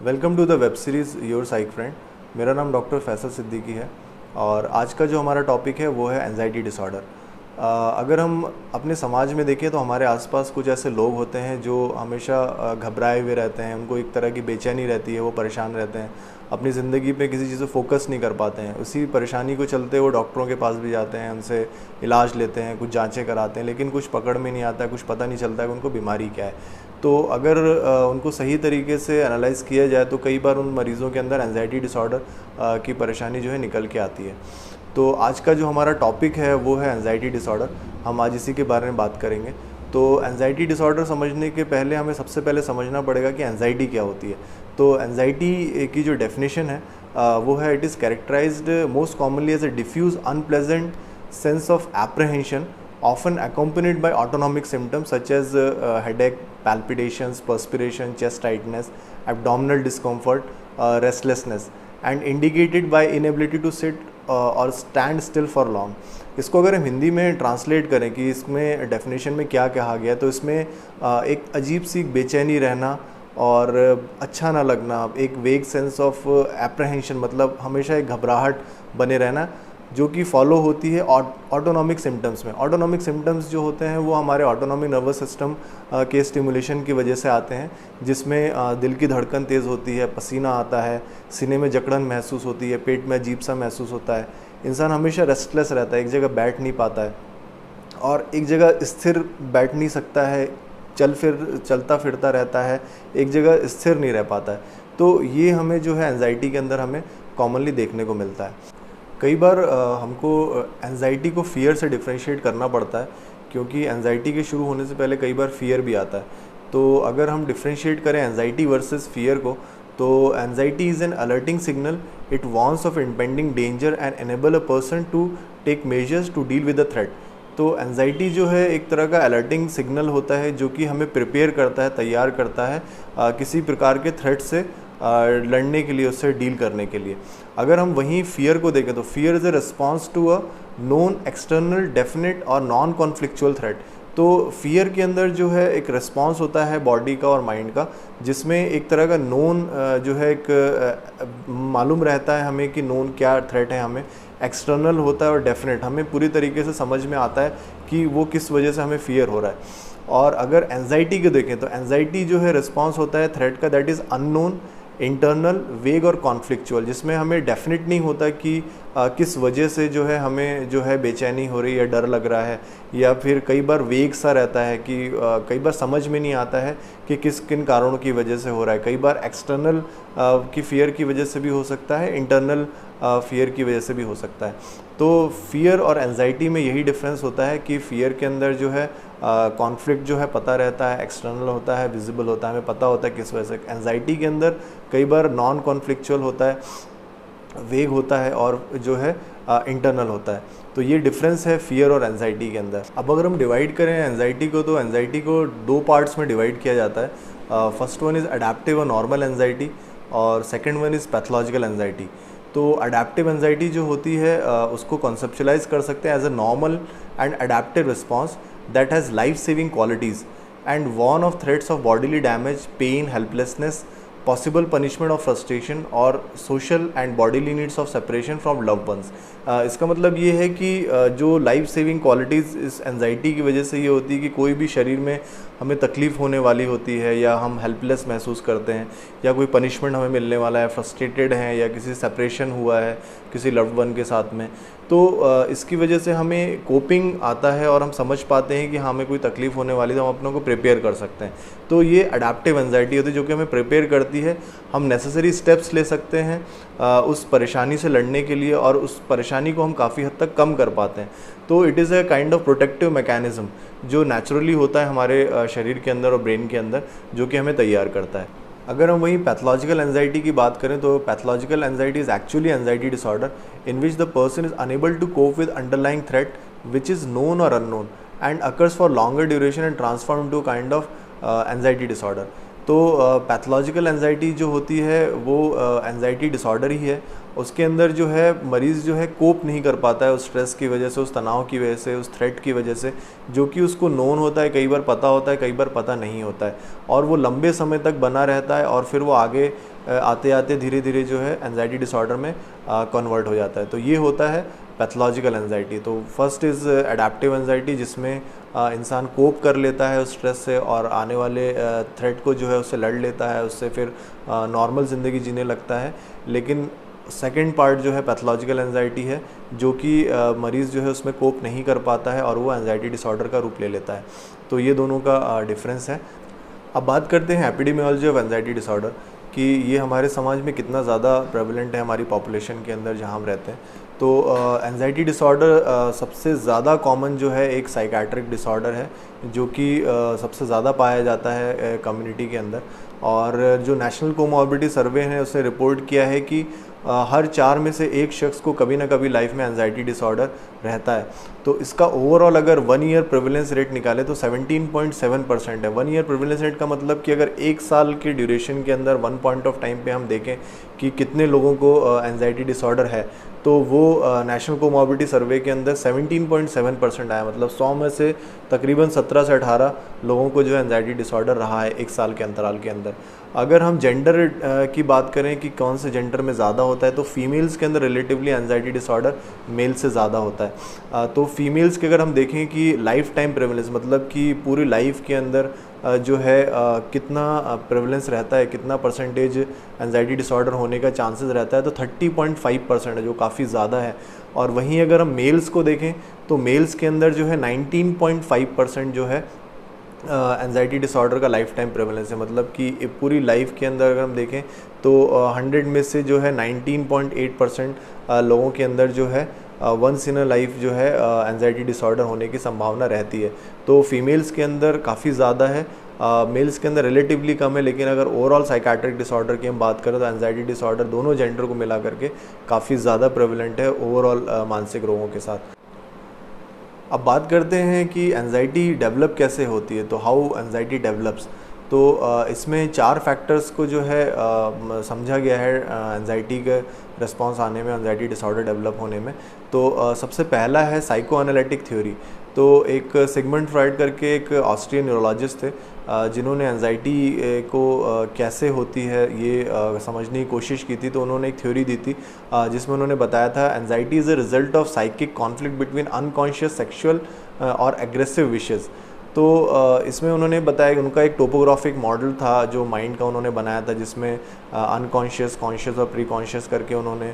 Welcome to the web series your psych friend. मेरा नाम doctor Faisal Siddiqui है और आज का जो हमारा टॉपिक है वो है एंजाइटी डिसऑर्डर। अगर हम अपने समाज में देखें तो हमारे आसपास कुछ ऐसे लोग होते हैं जो हमेशा घबराए हुए रहते हैं, उनको एक तरह की बेचैनी रहती है, वो परेशान रहते हैं, अपनी ज़िंदगी पे किसी चीज़ पे फोकस नहीं कर पाते हैं। उसी परेशानी को चलते वो डॉक्टरों के पास भी जाते हैं, उनसे इलाज लेते हैं, कुछ जांचें कराते हैं, लेकिन कुछ पकड़ में नहीं आता है, कुछ पता नहीं चलता है कि उनको बीमारी क्या है। तो अगर उनको सही तरीके से एनालाइज़ किया जाए तो कई बार उन मरीज़ों के अंदर एंजाइटी डिसऑर्डर की परेशानी जो है निकल के आती है। तो आज का जो हमारा टॉपिक है वो है एंजाइटी डिसऑर्डर। हम आज इसी के बारे में बात करेंगे। तो एंजाइटी डिसऑर्डर समझने के पहले हमें सबसे पहले समझना पड़ेगा कि एंजाइटी क्या होती है। तो एंजाइटी की जो डेफिनेशन है वो है, it is characterised most commonly as a diffuse unpleasant sense of apprehension often accompanied by autonomic symptoms such as headache, palpitations, perspiration, chest tightness, abdominal discomfort, restlessness, and indicated by inability to sit or stand still for long. इसको अगर हम हिंदी में translate करें कि इसमें definition में क्या कहा गया, तो इसमें एक अजीब सी बेचैनी रहना और अच्छा ना लगना, एक वेग सेंस ऑफ एप्रहेंशन, मतलब हमेशा एक घबराहट बने रहना, जो कि फॉलो होती है ऑटोनॉमिक सिम्टम्स में। ऑटोनॉमिक सिम्टम्स जो होते हैं वो हमारे ऑटोनॉमिक नर्वस सिस्टम के स्टिमुलेशन की वजह से आते हैं, जिसमें दिल की धड़कन तेज़ होती है, पसीना आता है, सीने में जकड़न महसूस होती है, पेट में अजीब सा महसूस होता है, इंसान हमेशा रेस्टलेस रहता है, एक जगह बैठ नहीं पाता है और एक जगह स्थिर बैठ नहीं सकता है, चलता फिरता रहता है, एक जगह स्थिर नहीं रह पाता है। तो ये हमें जो है एंजाइटी के अंदर हमें कॉमनली देखने को मिलता है। कई बार हमको एंजाइटी को फ़ियर से डिफ्रेंशिएट करना पड़ता है, क्योंकि एंजाइटी के शुरू होने से पहले कई बार फ़ियर भी आता है। तो अगर हम डिफ्रेंशिएट करें एंजाइटी वर्सेस फ़ियर को, तो anxiety is an alerting signal, it warns of impending danger and enable a person to take measures to deal with the threat. तो एंजाइटी जो है एक तरह का अलर्टिंग सिग्नल होता है जो कि हमें प्रिपेयर करता है, तैयार करता है किसी प्रकार के थ्रेट से लड़ने के लिए, उससे डील करने के लिए। अगर हम वहीं फियर को देखें तो fear is a response to a known external definite और नॉन कॉन्फ्लिक्चुअल थ्रेट। तो फियर के अंदर जो है एक रिस्पॉन्स होता है बॉडी का और माइंड का, जिसमें एक तरह का नोन जो है एक मालूम रहता है हमें कि नोन क्या थ्रेट है, हमें एक्सटर्नल होता है और डेफिनेट हमें पूरी तरीके से समझ में आता है कि वो किस वजह से हमें फियर हो रहा है। और अगर एंजाइटी को देखें तो एंजाइटी जो है रिस्पॉन्स होता है थ्रेट का, दैट इज़ अननोन, इंटरनल, वेग और कॉन्फ्लिक्चुअल, जिसमें हमें डेफिनेट नहीं होता कि किस वजह से जो है हमें जो है बेचैनी हो रही है, डर लग रहा है, या फिर कई बार वेग सा रहता है कि कई बार समझ में नहीं आता है कि किन कारणों की वजह से हो रहा है। कई बार एक्सटर्नल की फियर की वजह से भी हो सकता है, इंटरनल फियर की वजह से भी हो सकता है। तो फियर और एंजाइटी में यही डिफरेंस होता है कि फियर के अंदर जो है कॉन्फ्लिक्ट जो है पता रहता है, एक्सटर्नल होता है, विजिबल होता है, हमें पता होता है किस वजह से। एंजाइटी के अंदर कई बार नॉन कॉन्फ्लिक्चुअल होता है, वेग होता है और जो है इंटरनल होता है। तो ये डिफरेंस है फियर और एंजाइटी के अंदर। अब अगर हम डिवाइड करें एंजाइटी को, तो एंजाइटी को दो पार्ट्स में डिवाइड किया जाता है। फर्स्ट वन इज़ अडेप्टिव और नॉर्मल एंजाइटी और second one is pathological anxiety. तो अडेप्टिव एंजाइटी जो होती है उसको कॉन्सेप्चुलाइज कर सकते हैं as a normal and adaptive response that has life-saving qualities and warn of threats of bodily damage, pain, helplessness, possible punishment or frustration or social and bodily needs of separation from loved ones। इसका मतलब ये है कि जो life saving qualities इस anxiety की वजह से ये होती है कि कोई भी शरीर में हमें तकलीफ़ होने वाली होती है, या हम हेल्पलेस महसूस करते हैं, या कोई पनिशमेंट हमें मिलने वाला है, फ्रस्ट्रेटेड हैं, या किसी सेपरेशन हुआ है किसी लव्ड वन के साथ में, तो इसकी वजह से हमें कोपिंग आता है और हम समझ पाते हैं कि हमें कोई तकलीफ़ होने वाली है, तो हम अपनों को प्रिपेयर कर सकते हैं। तो ये अडेप्टिव एंजाइटी होती है जो कि हमें प्रिपेयर करती है, हम नेसेसरी स्टेप्स ले सकते हैं उस परेशानी से लड़ने के लिए, और उस परेशानी को हम काफ़ी हद तक कम कर पाते हैं। तो it is a kind of protective mechanism जो नेचुरली होता है हमारे शरीर के अंदर और ब्रेन के अंदर, जो कि हमें तैयार करता है। अगर हम वहीं पैथोलॉजिकल एंजाइटी की बात करें तो pathological anxiety is actually anxiety disorder in which the person is unable to cope with underlying threat which is known और unknown and occurs for longer duration and transform to kind of anxiety disorder. तो pathological anxiety जो होती है वो anxiety disorder ही है। उसके अंदर जो है मरीज़ जो है कोप नहीं कर पाता है उस स्ट्रेस की वजह से, उस तनाव की वजह से, उस थ्रेट की वजह से, जो कि उसको नोन होता है, कई बार पता होता है, कई बार पता नहीं होता है, और वो लंबे समय तक बना रहता है और फिर वो आगे आते आते धीरे धीरे जो है एंजाइटी डिसऑर्डर में कन्वर्ट हो जाता है। तो ये होता है पैथोलॉजिकल एंजाइटी। तो फर्स्ट इज़ एडेप्टिव एंजाइटी, जिसमें इंसान कोप कर लेता है उस स्ट्रेस से और आने वाले थ्रेट को जो है उससे लड़ लेता है, उससे फिर नॉर्मल ज़िंदगी जीने लगता है। लेकिन सेकेंड पार्ट जो है पैथोलॉजिकल एंजाइटी है, जो कि मरीज़ जो है उसमें कोप नहीं कर पाता है और वो एंजाइटी डिसऑर्डर का रूप ले लेता है। तो ये दोनों का डिफरेंस है। अब बात करते हैं एपिडेमियोलॉजी ऑफ एंजाइटी डिसऑर्डर कि ये हमारे समाज में कितना ज़्यादा प्रेवलेंट है हमारी पॉपुलेशन के अंदर जहाँ हम रहते हैं। तो एंजाइटी डिसऑर्डर सबसे ज़्यादा कॉमन जो है एक साइकेट्रिक डिसऑर्डर है, जो कि सबसे ज़्यादा पाया जाता है कम्युनिटी के अंदर। और जो नेशनल कोमॉर्बिडिटी सर्वे है उसने रिपोर्ट किया है कि हर 4 में से 1 शख्स को कभी ना कभी लाइफ में एंजाइटी डिसऑर्डर रहता है। तो इसका ओवरऑल अगर 1 ईयर प्रिवेलेंस रेट निकाले तो 17.7% है। 1 ईयर प्रिवेलेंस रेट का मतलब कि अगर 1 साल के ड्यूरेशन के अंदर 1 पॉइंट ऑफ टाइम पे हम देखें कि कितने लोगों को एंजाइटी डिसऑर्डर है, तो वो नेशनल कोमॉर्बिडिटी सर्वे के अंदर 17.7% आया। मतलब 100 में से तकरीबन 17 से 18 लोगों को जो है एंजाइटी डिसऑर्डर रहा है 1 साल के अंतराल के अंदर। अगर हम जेंडर की बात करें कि कौन से जेंडर में ज़्यादा होता है, तो फीमेल्स के अंदर रिलेटिवली एंजाइटी डिसऑर्डर मेल से ज़्यादा होता है। तो फीमेल्स के अगर हम देखें कि लाइफ टाइम प्रेवलेंस, मतलब कि पूरी लाइफ के अंदर जो है कितना प्रेवलेंस रहता है, कितना परसेंटेज एंजाइटी डिसऑर्डर होने का चांसेस रहता है, तो 30.5% है, जो काफ़ी ज़्यादा है। और वहीं अगर हम मेल्स को देखें तो मेल्स के अंदर जो है 19.5% जो है एंजाइटी डिसऑर्डर का लाइफ टाइम प्रेवलेंस है। मतलब कि पूरी लाइफ के अंदर अगर हम देखें तो 100 में से जो है 19.8% लोगों के अंदर जो है वंस इन अ लाइफ जो है एंजाइटी डिसऑर्डर होने की संभावना रहती है। तो फीमेल्स के अंदर काफ़ी ज़्यादा है, मेल्स के अंदर रिलेटिवली कम है। लेकिन अगर ओवरऑल साइकेट्रिक डिसऑर्डर की हम बात करें तो एंजाइटी डिसऑर्डर दोनों जेंडर को मिला करके काफ़ी ज़्यादा प्रेवलेंट है ओवरऑल मानसिक रोगों के साथ। अब बात करते हैं कि एंजाइटी डेवलप कैसे होती है, तो हाउ एंजाइटी डेवलप्स। तो इसमें 4 फैक्टर्स को जो है समझा गया है एंजाइटी के रिस्पॉन्स आने में, एंजाइटी डिसऑर्डर डेवलप होने में। तो सबसे पहला है साइको एनालिटिक थ्योरी। तो एक सिगमंड फ्रॉइड करके एक ऑस्ट्रियन न्यूरोलॉजिस्ट थे जिन्होंने एंजाइटी को कैसे होती है ये समझने की कोशिश की थी। तो उन्होंने एक थ्योरी दी थी जिसमें उन्होंने बताया था anxiety is a result of psychic conflict between unconscious sexual और एग्रेसिव विशेज़। तो इसमें उन्होंने बताया कि उनका एक टोपोग्राफिक मॉडल था जो माइंड का उन्होंने बनाया था, जिसमें अनकॉन्शियस, कॉन्शियस और प्री कॉन्शियस करके उन्होंने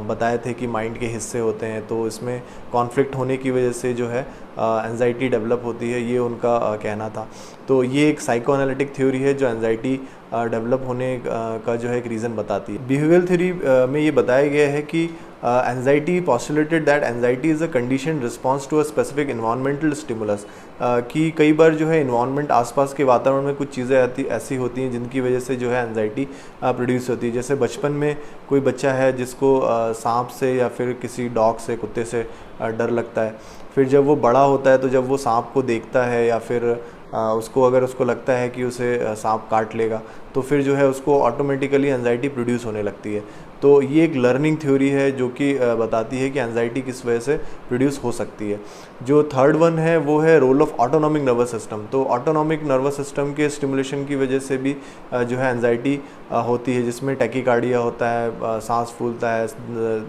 बताए थे कि माइंड के हिस्से होते हैं। तो इसमें कॉन्फ्लिक्ट होने की वजह से जो है एंजाइटी डेवलप होती है, ये उनका कहना था। तो ये एक साइको एनालिटिक थ्योरी है जो एंजाइटी डेवलप होने का जो है एक रीज़न बताती है। बिहेवियरल थ्योरी में ये बताया गया है कि anxiety postulated that anxiety is a condition response to a specific environmental stimulus. कि कई बार जो है इन्वायरमेंट, आसपास के वातावरण में कुछ चीज़ें ऐसी होती हैं जिनकी वजह से जो है एंजाइटी प्रोड्यूस होती है। जैसे बचपन में कोई बच्चा है जिसको सांप से या फिर किसी डॉग से, कुत्ते से डर लगता है, फिर जब वो बड़ा होता है तो जब वो सांप को देखता है या फिर उसको लगता है कि उसे सांप काट लेगा, तो फिर जो है उसको ऑटोमेटिकली एंजाइटी प्रोड्यूस होने लगती है। तो ये एक लर्निंग थ्योरी है जो कि बताती है कि एंजाइटी किस वजह से प्रोड्यूस हो सकती है। जो थर्ड वन है वो है role of autonomic nervous system. तो ऑटोनॉमिक नर्वस सिस्टम के स्टिमुलेशन की वजह से भी जो है एंजाइटी होती है, जिसमें टैकीकार्डिया होता है, सांस फूलता है,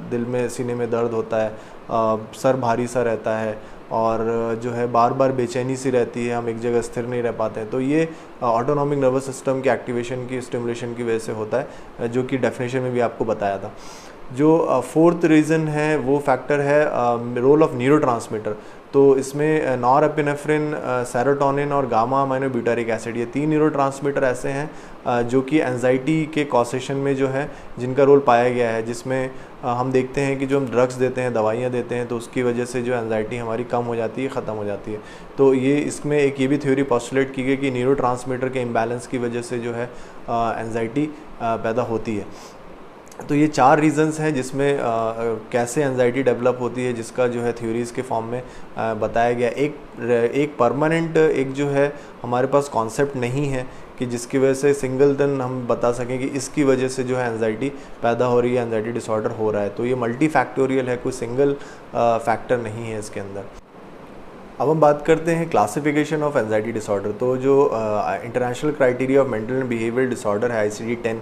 दिल में, सीने में दर्द होता है, सर भारी सा रहता है और जो है बार बार बेचैनी सी रहती है, हम एक जगह स्थिर नहीं रह पाते हैं। तो ये ऑटोनॉमिक नर्वस सिस्टम के एक्टिवेशन की, स्टिमुलेशन की वजह से होता है, जो कि डेफिनेशन में भी आपको बताया था। जो फोर्थ रीज़न है वो फैक्टर है रोल ऑफ न्यूरोट्रांसमीटर। तो इसमें नॉरएपिनेफ्रिन, सेरोटोनिन और गामा अमाइनोब्यूटारिक एसिड, ये 3 न्यूरोट्रांसमीटर ऐसे हैं जो कि एंजाइटी के कॉसेशन में जो है जिनका रोल पाया गया है। जिसमें हम देखते हैं कि जो हम ड्रग्स देते हैं, दवाइयाँ देते हैं, तो उसकी वजह से जो एंजाइटी हमारी कम हो जाती है, ख़त्म हो जाती है। तो ये इसमें एक ये भी थ्योरी पॉस्टुलेट की गई कि न्यूरोट्रांसमीटर के इम्बैलेंस की वजह से जो है एंजाइटी पैदा होती है। तो ये 4 रीज़न्स हैं जिसमें कैसे एंजाइटी डेवलप होती है, जिसका जो है थ्योरीज़ के फॉर्म में बताया गया। एक परमानेंट एक जो है हमारे पास कॉन्सेप्ट नहीं है कि जिसकी वजह से सिंगल दिन हम बता सकें कि इसकी वजह से जो है एंजाइटी पैदा हो रही है, एंजाइटी डिसऑर्डर हो रहा है। तो ये मल्टी फैक्टोरियल है, कोई सिंगल फैक्टर नहीं है इसके अंदर। अब हम बात करते हैं क्लासिफिकेशन ऑफ एंजाइटी डिसऑर्डर। तो जो international criteria of mental and behaviour disorder है ICD-10,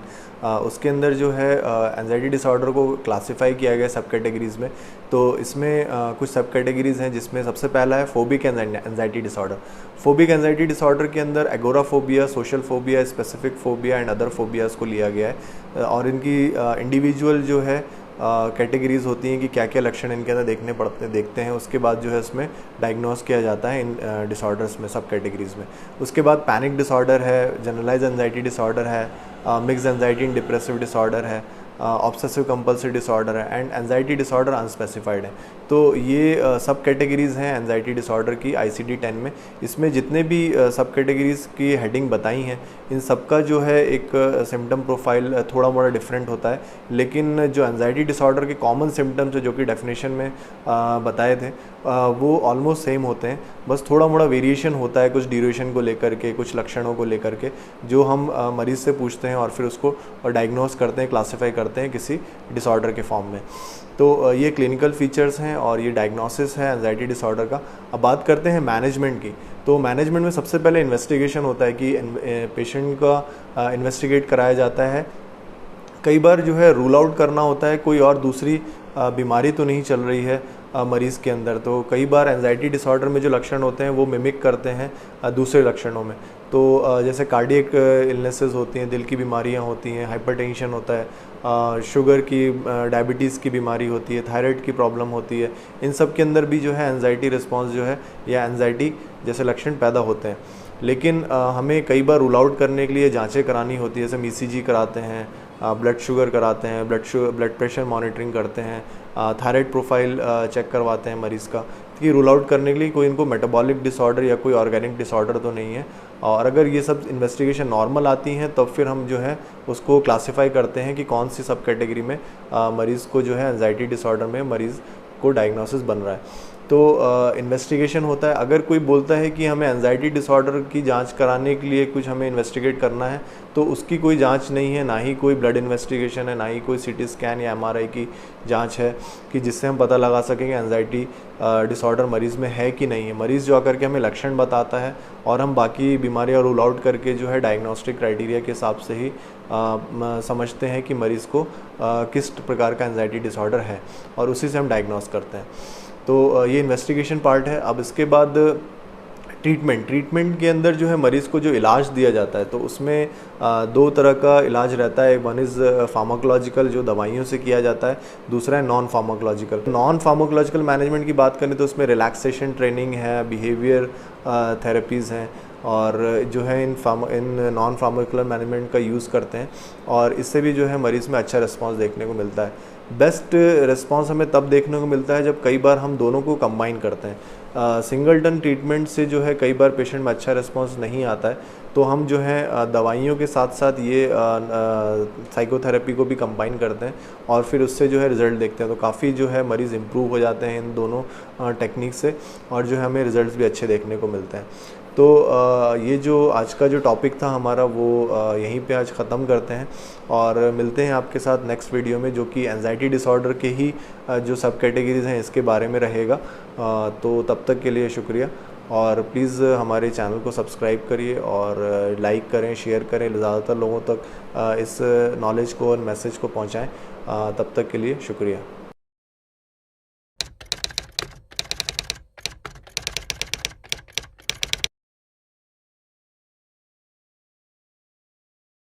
उसके अंदर जो है एंजाइटी डिसऑर्डर को क्लासिफाई किया गया सब कैटेगरीज़ में। तो इसमें कुछ सब कैटेगरीज़ हैं, जिसमें सबसे पहला है phobic anxiety disorder. Phobic anxiety disorder के अंदर agoraphobia, social phobia, specific phobia and other phobias को लिया गया है, और इनकी इंडिविजुअल जो है कैटेगरीज़ होती हैं कि क्या क्या लक्षण इनके अंदर देखते हैं। उसके बाद जो है इसमें डायग्नोस किया जाता है इन डिसऑर्डर्स में, सब कैटेगरीज़ में। उसके बाद पैनिक डिसऑर्डर है, जनरलाइज एंजाइटी डिसऑर्डर है, mix anxiety and depressive disorder है, ऑब्सेसिव कंपल्सिव डिसऑर्डर है एंड एंजाइटी डिसऑर्डर अनस्पेसिफाइड है। तो ये सब कैटेगरीज़ हैं एंजाइटी डिसऑर्डर की ICD-10 में। इसमें जितने भी सब कैटेगरीज़ की हेडिंग बताई हैं, इन सब का जो है एक सिम्टम प्रोफाइल थोड़ा मोड़ा डिफरेंट होता है, लेकिन जो एंजाइटी डिसऑर्डर के कॉमन सिम्टम्स जो कि डेफिनेशन में बताए थे, वो ऑलमोस्ट सेम होते हैं। बस थोड़ा मोड़ा वेरिएशन होता है कुछ ड्यूरेशन को लेकर के, कुछ लक्षणों को लेकर के, जो हम मरीज़ से पूछते हैं और फिर उसको डायग्नोस करते हैं, क्लासीफाई करते हैं किसी डिसऑर्डर के फॉर्म में। तो ये क्लिनिकल फीचर्स हैं और ये डायग्नोसिस है एंजाइटी डिसऑर्डर का। अब बात करते हैं मैनेजमेंट की। तो मैनेजमेंट में सबसे पहले इन्वेस्टिगेशन होता है कि पेशेंट का इन्वेस्टिगेट कराया जाता है। कई बार जो है रूल आउट करना होता है, कोई और दूसरी बीमारी तो नहीं चल रही है मरीज़ के अंदर। तो कई बार एंजाइटी डिसऑर्डर में जो लक्षण होते हैं वो मिमिक करते हैं दूसरे लक्षणों में। तो जैसे कार्डियक इलनेसेस होती हैं, दिल की बीमारियां होती हैं, हाइपरटेंशन होता है, शुगर की, डायबिटीज़ की बीमारी होती है, थायराइड की प्रॉब्लम होती है। इन सब के अंदर भी जो है एंजाइटी रिस्पॉन्स जो है या एंजाइटी जैसे लक्षण पैदा होते हैं। लेकिन हमें कई बार रूल आउट करने के लिए जांचें करानी होती है, जैसे ECG कराते हैं, ब्लड शुगर कराते हैं, ब्लड प्रेशर मॉनिटरिंग करते हैं, थायराइड प्रोफाइल चेक करवाते हैं मरीज़ का, कि रूल आउट करने के लिए कोई इनको मेटाबॉलिक डिसऑर्डर या कोई ऑर्गेनिक डिसऑर्डर तो नहीं है। और अगर ये सब इन्वेस्टिगेशन नॉर्मल आती हैं, तब फिर हम जो है उसको क्लासीफाई करते हैं कि कौन सी सब कैटेगरी में मरीज़ को जो है एंजाइटी डिसऑर्डर में मरीज़ को डायग्नोसिस बन रहा है। तो इन्वेस्टिगेशन होता है। अगर कोई बोलता है कि हमें एंजाइटी डिसऑर्डर की जांच कराने के लिए कुछ हमें इन्वेस्टिगेट करना है, तो उसकी कोई जांच नहीं है, ना ही कोई ब्लड इन्वेस्टिगेशन है, ना ही कोई CT स्कैन या MRI की जांच है कि जिससे हम पता लगा सकेंगे एंजाइटी डिसऑर्डर मरीज़ में है कि नहीं है। मरीज़ जो आकर के हमें लक्षण बताता है और हम बाकी बीमारियाँ रूल आउट करके जो है डायग्नोस्टिक क्राइटेरिया के हिसाब से ही समझते हैं कि मरीज़ को किस प्रकार का एंजाइटी डिसऑर्डर है, और उसी से हम डायग्नोस करते हैं। तो ये इन्वेस्टिगेशन पार्ट है। अब इसके बाद ट्रीटमेंट के अंदर जो है मरीज़ को जो इलाज दिया जाता है, तो उसमें दो तरह का इलाज रहता है। वन इज़ फार्माकोलॉजिकल, जो दवाइयों से किया जाता है, दूसरा है नॉन फार्माकोलॉजिकल मैनेजमेंट की बात करें तो उसमें रिलैक्सेशन ट्रेनिंग है, बिहेवियर थेरेपीज़ हैं, और जो है इन नॉन फार्माकोलर मैनेजमेंट का यूज़ करते हैं, और इससे भी जो है मरीज़ में अच्छा रिस्पॉन्स देखने को मिलता है। बेस्ट रिस्पॉन्स हमें तब देखने को मिलता है जब कई बार हम दोनों को कंबाइन करते हैं। सिंगलटन ट्रीटमेंट से जो है कई बार पेशेंट में अच्छा रिस्पॉन्स नहीं आता है, तो हम जो है दवाइयों के साथ साथ ये साइकोथेरेपी को भी कंबाइन करते हैं और फिर उससे जो है रिज़ल्ट देखते हैं। तो काफ़ी जो है मरीज़ इम्प्रूव हो जाते हैं इन दोनों टेक्निक से, और जो है हमें रिज़ल्ट भी अच्छे देखने को मिलते हैं। तो ये जो आज का जो टॉपिक था हमारा, वो यहीं पे आज ख़त्म करते हैं, और मिलते हैं आपके साथ नेक्स्ट वीडियो में, जो कि एंजाइटी डिसऑर्डर के ही जो सब कैटेगरीज़ हैं इसके बारे में रहेगा। तो तब तक के लिए शुक्रिया, और प्लीज़ हमारे चैनल को सब्सक्राइब करिए और लाइक करें, शेयर करें, ज़्यादातर लोगों तक इस नॉलेज को और मैसेज को पहुँचाएँ। तब तक के लिए शुक्रिया।